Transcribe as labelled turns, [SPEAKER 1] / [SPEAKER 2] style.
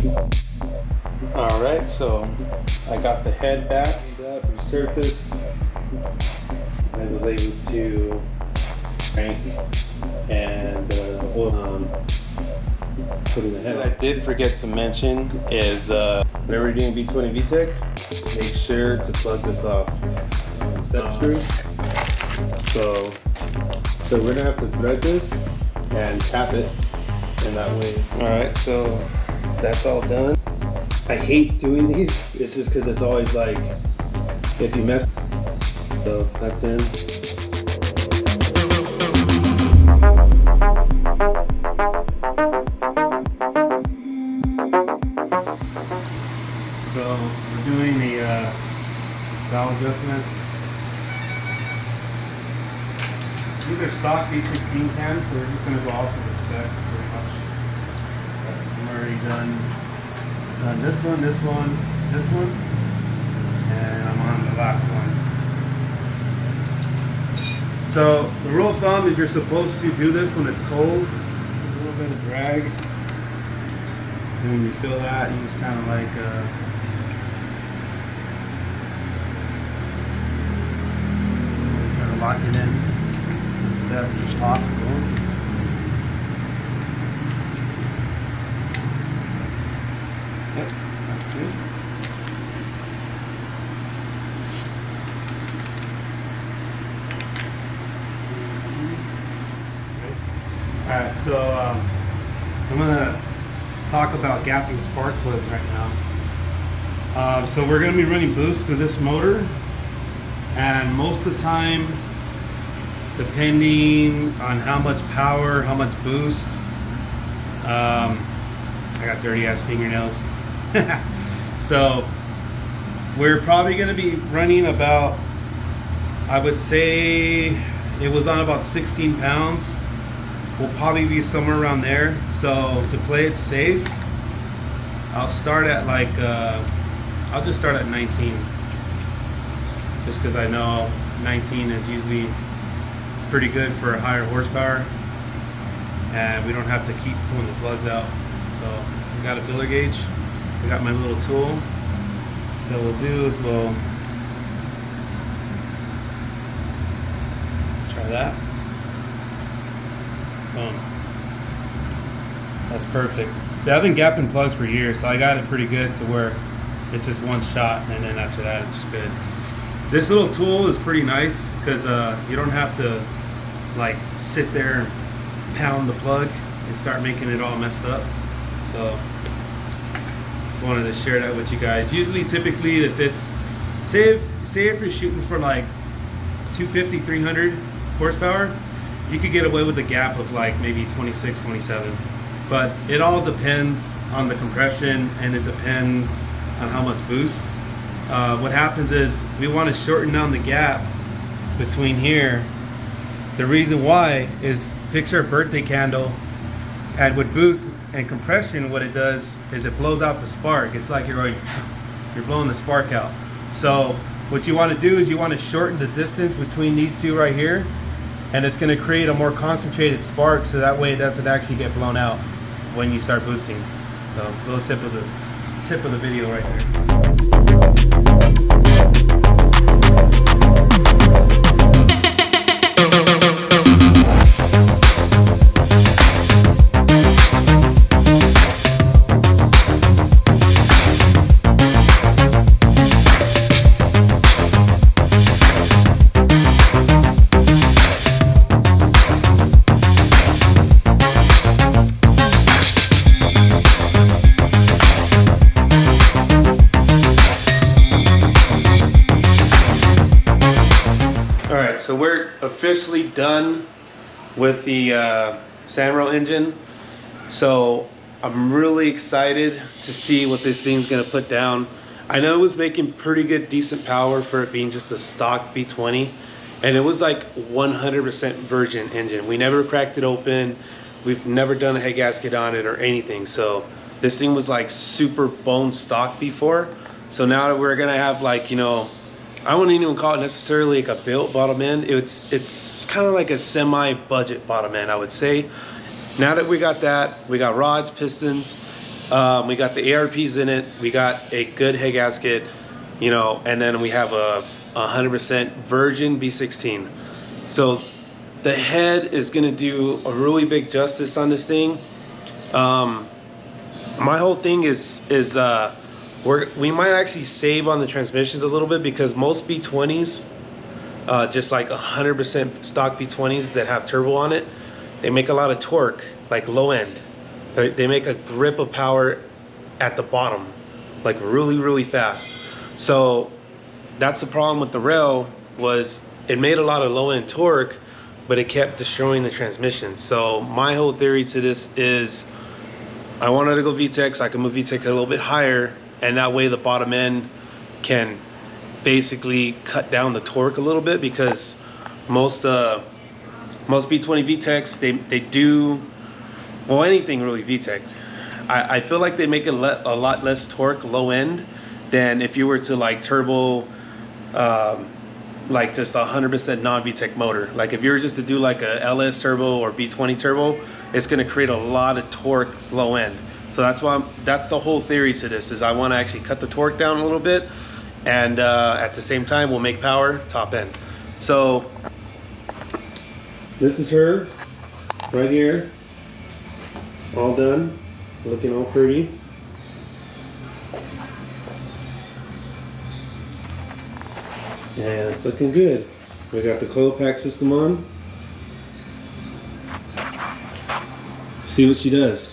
[SPEAKER 1] All right, so I got the head back, resurfaced. I was able to crank and oil, put in the head. What I did forget to mention is whenever you're doing B20B tech, make sure to plug this off. Set screw. So we're gonna have to thread this and tap it, and that way. All right, so that's all done. I hate doing these. It's just because it's always like, if you mess, so that's in. So we're doing the valve adjustment. These are stock B16 cams, so we're just going to go off of the specs pretty much. I'm already done this one, and I'm on the last one. So the rule of thumb is you're supposed to do this when it's cold. A little bit of drag. And when you feel that, you just kind of like try to lock it in as best as possible. Yep, that's good. Alright, so I'm gonna talk about gapping spark plugs right now. So we're going to be running boost through this motor, and most of the time, depending on how much power, how much boost, I got dirty ass fingernails. So we're probably going to be running about, I would say it was on about 16 pounds. We'll probably be somewhere around there. So to play it safe, I'll start at like I'll just start at 19, just because I know 19 is usually pretty good for a higher horsepower, and we don't have to keep pulling the plugs out. So we got a filler gauge, we got my little tool. So what we'll do is we'll try that. Boom. That's perfect. So I've been gapping plugs for years, so I got it pretty good to where it's just one shot, and then after that it's good. This little tool is pretty nice because you don't have to like sit there and pound the plug and start making it all messed up. So just wanted to share that with you guys. Usually, typically, if it's say if you're shooting for like 250, 300 horsepower, you could get away with a gap of like maybe 26, 27. But it all depends on the compression, and it depends on how much boost. What happens is we want to shorten down the gap between here. The reason why is, picture a birthday candle, and with boost and compression, what it does is it blows out the spark. It's like you're blowing the spark out. So what you want to do is you want to shorten the distance between these two right here, and it's going to create a more concentrated spark, so that way it doesn't actually get blown out when you start boosting. So a little tip of the video right there. So we're officially done with the Samro engine. So I'm really excited to see what this thing's gonna put down. I know it was making pretty good, decent power for it being just a stock B20, and it was like 100% virgin engine. We never cracked it open. We've never done a head gasket on it or anything. So this thing was like super bone stock before. So now that we're gonna have like, you know, I wouldn't even call it necessarily like a built bottom end. It's kind of like a semi-budget bottom end, I would say. Now that we got that, we got rods, pistons,
[SPEAKER 2] We got the ARPs in it. We got a good head gasket, you know, and then we have a 100% virgin B16. So the head is gonna do a really big justice on this thing. My whole thing is we might actually save on the transmissions a little bit, because most B20s, just like 100% stock B20s that have turbo on it, they make a lot of torque, like low end. They make a grip of power at the bottom, like really, really fast. So that's the problem with the rail, was it made a lot of low end torque, but it kept destroying the transmission. So my whole theory to this is, I wanted to go VTEC so I can move VTEC a little bit higher, and that way the bottom end can basically cut down the torque a little bit, because most B20 VTECs, they do, well, anything really VTEC, I feel like they make a lot less torque low end than if you were to like turbo like just 100% non-VTEC motor. Like if you were just to do like a LS turbo or B20 turbo, it's going to create a lot of torque low end. So that's the whole theory to this, is I want to actually cut the torque down a little bit, and at the same time we'll make power top end. So this is her right here, all done, looking all pretty. And it's looking good. We got the coil pack system on. See what she does.